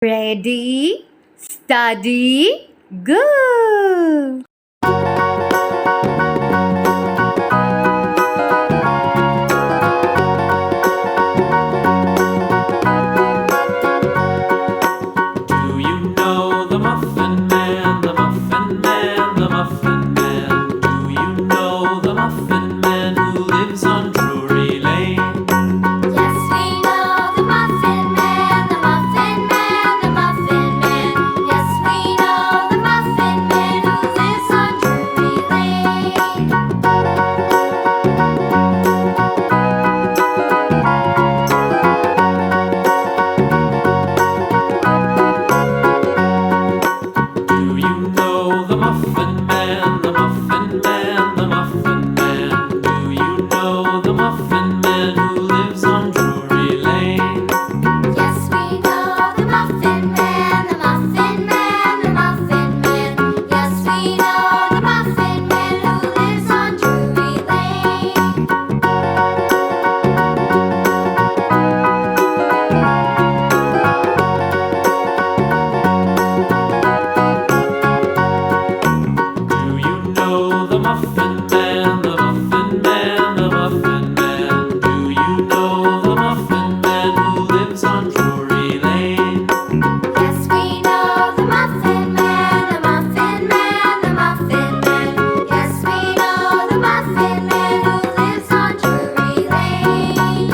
Ready, steady, go! Do you know the Muffin Man, the Muffin Man, the Muffin Man? Do you know the Muffin Man who lives on Drury Lane? Yes, we know the Muffin Man, the Muffin Man, the Muffin Man. Yes, we know the Muffin Man who lives on Drury Lane. Do you know the Muffin Man, the Muffin Man, the Muffin Man? Do you know the Muffin Man who lives on Drury Lane? Yes, we know the Muffin Man, the Muffin Man, the Muffin Man. Yes, we know the Muffin Man who lives on Drury Lane. Do you know the Muffin Man, the Muffin Man, the Muffin Man? Do you know the Muffin Man who lives on Drury Lane? Yes, we know the Muffin Man, the Muffin Man, the Muffin Man. Yes, we know the Muffin Man who lives on Drury Lane.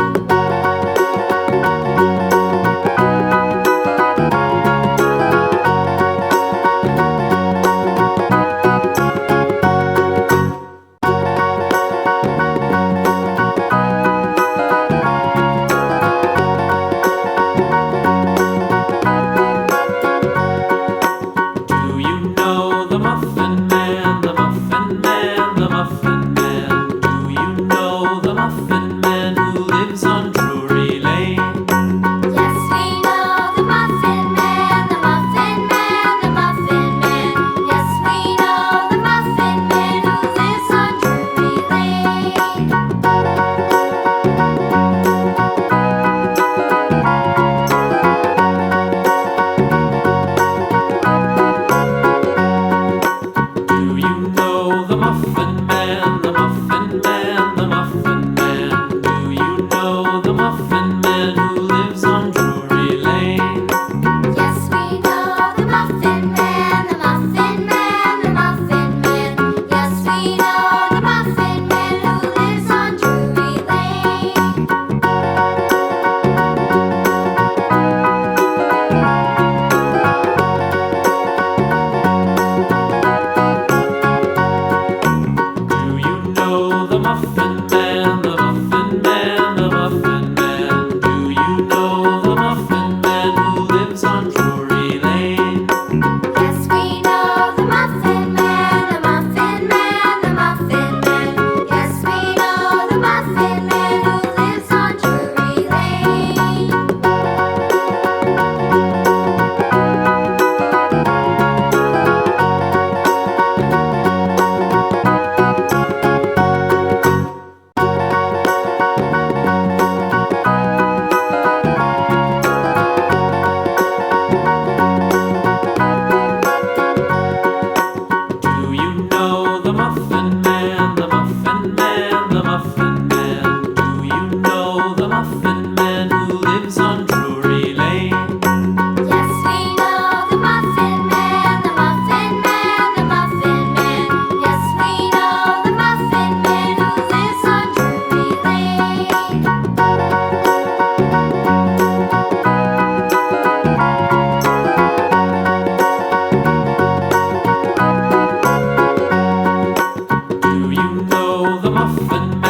Do you know the Muffin Man, the Muffin Man, the Muffin Man? Do you know the Muffin Man who lives on Drury Lane? Yes, we know the Muffin Man, the Muffin Man, the Muffin Man. Yes, we know the Muffin Man who lives on Drury Lane. Do you know the Muffin Man, the Muffin Man, the Muffin Man? Do you know the Muffin Man who lives on Drury Lane? Yes, we know the Muffin Man, the Muffin Man, the Muffin Man. Yes, we know the Muffin Man who lives on Drury Lane. Do you know the Muffin Man, the Muffin Man, the Muffin Man? Do you know the Muffin Man who lives on Drury Lane? Yes, we know the Muffin Man, the Muffin Man, the Muffin Man. Yes, we know the Muffin Man who lives on Drury Lane. Do you know the Muffin Man, the Muffin Man, the Muffin Man? Do you know the Muffin Man who lives on Drury Lane? Yes, we know the Muffin Man, the Muffin Man, the Muffin Man. Yes, we know the Muffin Man who lives on Drury Lane. Do you know the Muffin